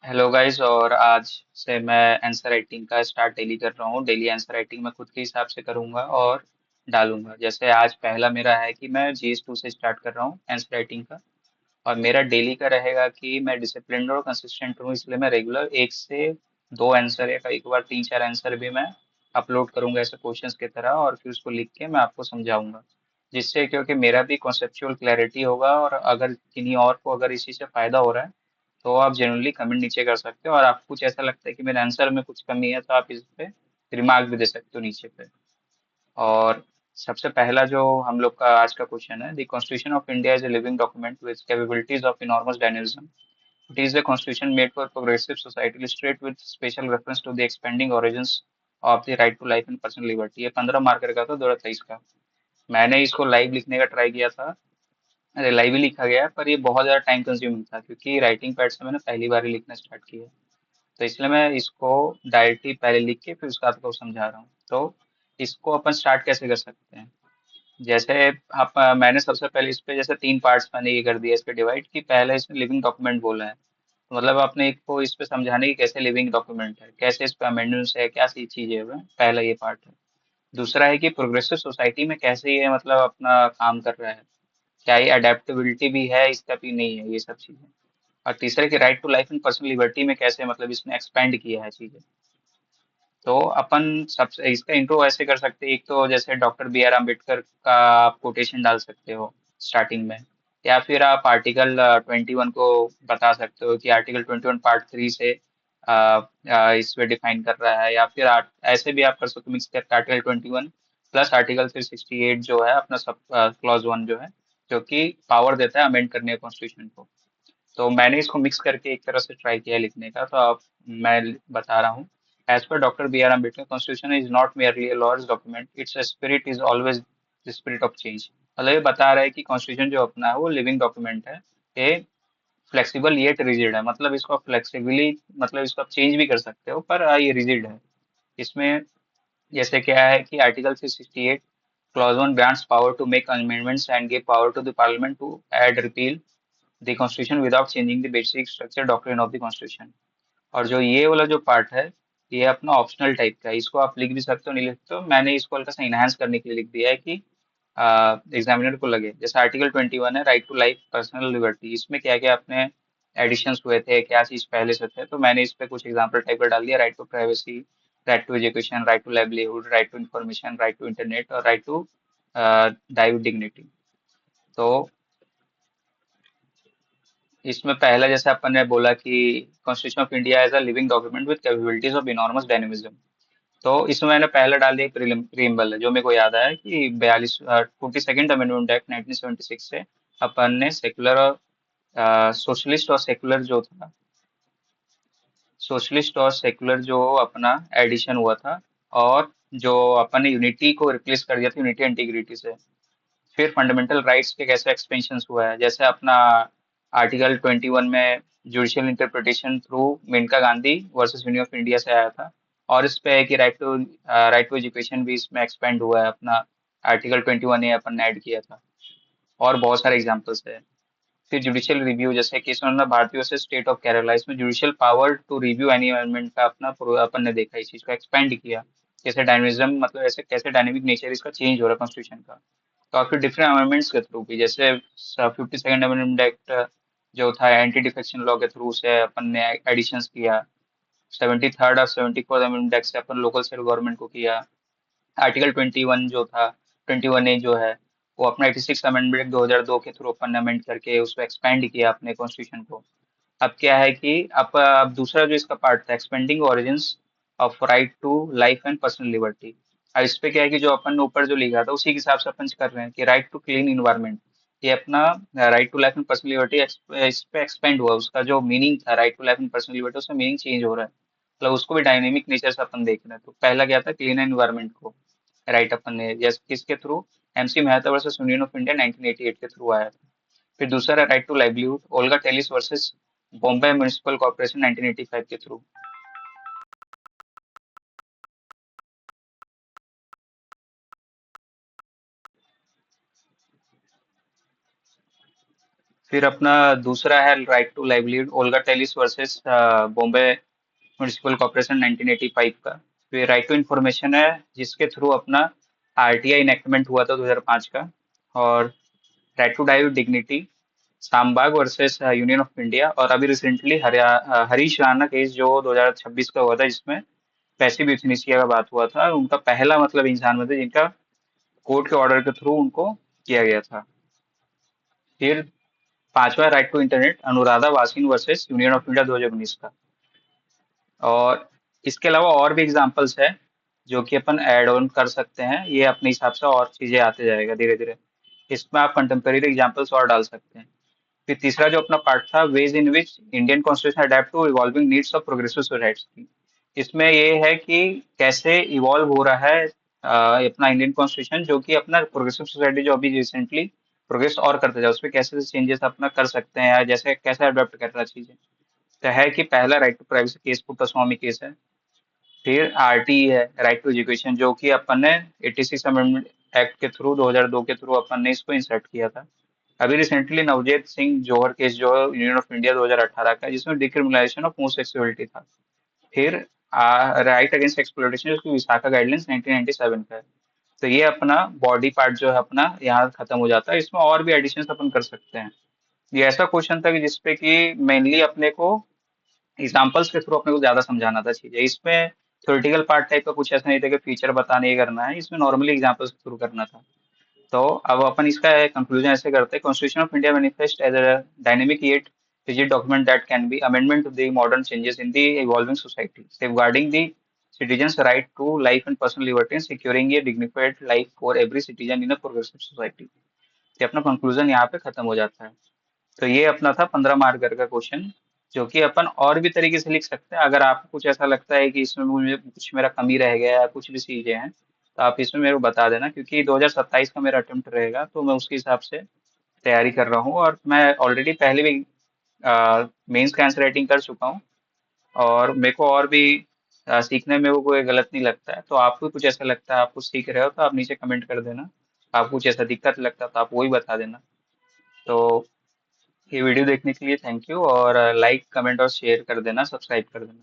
Hello guys. और आज से मैं आंसर राइटिंग का स्टार्ट डेली कर रहा हूँ। डेली आंसर राइटिंग मैं खुद के हिसाब से करूँगा और डालूंगा। जैसे आज पहला मेरा है कि मैं GS2 से स्टार्ट कर रहा हूँ आंसर राइटिंग का। और मेरा डेली का रहेगा कि मैं डिसिप्लिन और कंसिस्टेंट हूँ, इसलिए मैं रेगुलर एक से दो आंसर या कई बार तीन चार आंसर भी मैं अपलोड करूंगा ऐसे क्वेश्चंस की तरह, और फिर उसको लिख के मैं आपको समझाऊंगा। जिससे क्योंकि मेरा भी कॉन्सेप्चुअल क्लैरिटी होगा, और अगर किन्हीं और को अगर इसी से फायदा हो रहा है तो आप जेनुअनली कमेंट नीचे कर सकते हो। और आपको कुछ ऐसा लगता है कि मेरे आंसर में कुछ कमी है तो आप इस पे रिमार्क भी दे सकते हो नीचे पे। और सबसे पहला जो हम लोग का आज का क्वेश्चन है, the constitution of India is a living document with capabilities of enormous dynamism. It is a constitution made for progressive society, illustrate with special reference to the expanding origins of the right to life and personal liberty। ये 15 marker का था 2023 का। मैंने इसको live लिखने का try किया था। अरे लाइव ही लिखा गया है, पर ये बहुत ज़्यादा टाइम कंज्यूमिंग था क्योंकि राइटिंग पैड से मैंने पहली बार ही लिखना स्टार्ट किया। तो इसलिए मैं इसको डायरेक्टली पहले लिख के फिर उसका आपको समझा रहा हूँ। तो इसको अपन स्टार्ट कैसे कर सकते हैं? जैसे आप मैंने सबसे पहले इस पे जैसे तीन पार्ट्स मैंने ये कर दिया इस पे डिवाइड, कि पहले इसमें लिविंग डॉक्यूमेंट बोला है। तो मतलब आपने एक को इस पे समझाने की कैसे लिविंग डॉक्यूमेंट है, कैसे इस पे अमेंडमेंट्स है, क्या सी चीजें है, पहला ये पार्ट है। दूसरा है कि प्रोग्रेसिव सोसाइटी में कैसे ये मतलब अपना काम कर रहा है, क्या ये अडेप्टेबिलिटी भी है इसका भी नहीं है, ये सब चीजें। और तीसरा कि right to life and personal liberty में कैसे मतलब इसने एक्सपेंड किया है चीजें। तो अपन सबसे इसका इंट्रो ऐसे कर सकते हैं, एक तो जैसे डॉक्टर B.R. अम्बेडकर का आप कोटेशन डाल सकते हो स्टार्टिंग में, या फिर आप आर्टिकल 21 को बता सकते हो कि आर्टिकल 21 पार्ट 3 से इस पे डिफाइन कर रहा है। या फिर ऐसे भी आप कर सकते हो मिक्स करके आर्टिकल 21 प्लस आर्टिकल 368 जो है अपना सब क्लॉज 1 जो है, जो कि पावर देता है अमेंड करने कॉन्स्टिट्यूशन को। तो मैंने इसको मिक्स करके एक तरह से ट्राई किया है लिखने का, तो अब मैं बता रहा हूँ। As per doctor B.R. Ambedkar, constitution is not merely a laws document, its spirit is always the spirit of change। मतलब ये बता रहा है कि कॉन्स्टिट्यूशन जो अपना है वो लिविंग डॉक्यूमेंट है। ये फ्लेक्सिबल येट रिजिड है, मतलब इसको फ्लेक्सिबली मतलब इसको आप चेंज भी कर सकते हो, पर ये रिजिड है। इसमें जैसे क्या है कि article 368 clause 1 grants power to make amendments and give power to the parliament to add, repeal the constitution without changing the basic structure doctrine of the constitution। और जो ये वाला जो पार्ट है, ये अपना ऑप्शनल टाइप का है, इसको आप लिख भी सकते हो नहीं लिख सकते हो। मैंने इसको हल्का सा इनहांस करने के लिए लिख दिया है कि एग्जामिनर को लगे। जैसे आर्टिकल 21 है, right to life personal liberty, इसमें क्या क्या अपने एडिशंस हुए थे, क्या चीज पहले से थे, तो मैंने इस पे कुछ एग्जाम्पल टाइप का डाल दिया। Right to privacy, right to education, right to livelihood, right to information, right to internet, और right to die with dignity. तो इसमें पहला जैसे अपन ने बोला कि constitution of India as a living document with capabilities of enormous dynamism. तो इसमें मैंने पहला डाल दिया प्रीएम्बल, जो मेरे को याद आया कि 42nd अमेंडमेंट एक्ट 1976 से अपन ने सेकुलर और सोशलिस्ट और सेकुलर जो था, सोशलिस्ट और सेकुलर जो अपना एडिशन हुआ था, और जो अपन ने यूनिटी को रिप्लेस कर दिया था यूनिटी इंटीग्रिटी से। फिर फंडामेंटल राइट्स के कैसे एक्सपेंशन हुआ है, जैसे अपना आर्टिकल 21 में judicial interpretation through Maneka Gandhi versus union of India से आया था। और इस पे है कि राइट टू एजुकेशन भी इसमें एक्सपेंड हुआ है अपना, आर्टिकल 21A अपन ने ऐड किया था। और बहुत सारे एग्जांपल्स है। फिर जुडिशियल रिव्यू, जैसे case number Bharati versus state of Kerala, इसमें judicial power to review any amendment का अपना अपन ने देखा, इस चीज को एक्सपेंड किया। कैसे डायनेमिज्म मतलब ऐसे कैसे डायनेमिक नेचर इसका चेंज हो रहा है कॉन्स्टिट्यूशन का। तो आपके डिफरेंट अमेंडमेंट्स के थ्रू भी, जैसे 52nd अमेंडमेंट एक्ट जो था एंटी डिफेक्शन लॉ के थ्रू से अपन ने एडिशंस किया। 73rd और 74th अमेंडमेंट एक्ट से अपन लोकल स्टेट गवर्नमेंट को किया। आर्टिकल 21 जो था, 21A जो है, वो अपना 86 अमेंडमेंट 2002 के थ्रू अपन ने अमेंड करके उसको एक्सपेंड किया अपने कॉन्स्टिट्यूशन को। अब क्या है कि अब दूसरा जो इसका पार्ट था, expanding origins of right to life and personal liberty. अब इस पे क्या है कि जो अपन ने ऊपर जो लिखा था उसी के हिसाब से अपन कर रहे हैं कि राइट टू क्लीन इन्वायरमेंट। ये अपना right to life and personal liberty इस पे एक्सपेंड हुआ, उसका जो मीनिंग था right to life and personal liberty, उसका मीनिंग चेंज हो रहा है। मतलब उसको भी डायनेमिक नेचर से अपन देख रहे हैं। तो पहला क्या था, क्लीन एनवायरमेंट को राइट अपन ने जैसे किसके through, MC Mehta versus union of India 1988 के थ्रू आया था। फिर दूसरा right to livelihood, Olga Tellis versus Bombay Municipal Corporation 1985 के थ्रू। फिर अपना दूसरा है right to livelihood, Olga Tellis versus Bombay Municipal Corporation 1985 का। फिर राइट टू इंफॉर्मेशन है, जिसके थ्रू अपना आरटीआई इनेक्टमेंट हुआ था 2005 का। और right to die with dignity, Shanbaug versus union of India. और अभी रिसेंटली हरीश राणा केस जो 2026 का हुआ था, जिसमें पैसिव यूथनेसिया का बात हुआ था। उनका पहला मतलब इंसान में थे जिनका कोर्ट के ऑर्डर के थ्रू उनको किया गया था। फिर पांचवा right to internet, Anuradha Bhasin versus union of India 2019 का। और इसके अलावा और भी एग्जांपल्स है जो कि अपन ऐड ऑन कर सकते हैं, ये अपने हिसाब से और चीजें आते जाएगा धीरे धीरे। इसमें आप कंटेम्प्रेरी एग्जांपल्स और डाल सकते हैं। फिर तीसरा जो अपना पार्ट था, ways in which Indian constitution adapt to evolving needs of progressive society. इसमें ये है कि कैसे इवॉल्व हो रहा है अपना इंडियन कॉन्स्टिट्यूशन, जो कि अपना प्रोग्रेसिव सोसाइटी जो अभी रिसेंटली प्रोग्रेस और करते जाए, उसमें कैसे चेंजेस अपना कर सकते हैं, या जैसे कैसे अडॉप्ट कर रहा है चीजें। तो है कि पहला right to privacy case Puttaswamy case है। फिर आरटी है, राइट टू एजुकेशन, जो कि अपन ने 86 अमेंडमेंट एक्ट के थ्रू 2002 के थ्रू अपन ने इसको इंसर्ट किया था। अभी रिसेंटली नवजोत सिंह जोहर केस जो यूनियन ऑफ इंडिया 2018 का है, जिसमें डिक्रिमिनलाइजेशन ऑफ होमोसेक्सुअलिटी था। फिर राइट अगेंस्ट एक्सप्लॉयटेशन, जो कि विसाखा गाइडलाइंस 1997 का है। तो ये अपना बॉडी पार्ट जो है अपना यहाँ खत्म हो जाता है। इसमें और भी एडिशन अपन कर सकते हैं। ये ऐसा क्वेश्चन था कि जिसपे कि मेनली अपने को एग्जाम्पल्स के थ्रू अपने को ज्यादा समझाना था चीजें। इसमें थ्योरेटिकल पार्ट टाइप का कुछ ऐसा नहीं था कि फीचर बताने ही करना है, इसमें नॉर्मली एग्जाम्पल्स के थ्रू करना था। तो अब अपन इसका कंक्लूजन ऐसे करते हैं, constitution of India manifest as a dynamic yet rigid document that can be amendment to the modern changes in the evolving society, safeguarding the citizens' right to life and personal liberty and securing a dignified life for every citizen in a progressive society। ये अपना conclusion यहाँ पे खत्म हो जाता है। तो ये अपना था 15 मार्कर का क्वेश्चन, जो कि अपन और भी तरीके से लिख सकते हैं। अगर आपको कुछ ऐसा लगता है कि इसमें मुझे कुछ मेरा कमी रह गया है, कुछ भी चीजें हैं, तो आप इसमें मेरे को बता देना, क्योंकि 2027 का मेरा अटेम्प्ट रहेगा, तो मैं उसके हिसाब से तैयारी कर रहा हूँ। और मैं ऑलरेडी पहले भी मेंस का आंसर राइटिंग कर चुका हूँ, और मेरे को और भी सीखने में वो कोई गलत नहीं लगता है। तो आपको कुछ ऐसा लगता है, आप कुछ सीख रहे हो, तो आप नीचे कमेंट कर देना। आपको कुछ ऐसा दिक्कत लगता है तो आप वही बता देना। तो ये वीडियो देखने के लिए थैंक यू, और लाइक कमेंट और शेयर कर देना, सब्सक्राइब कर देना।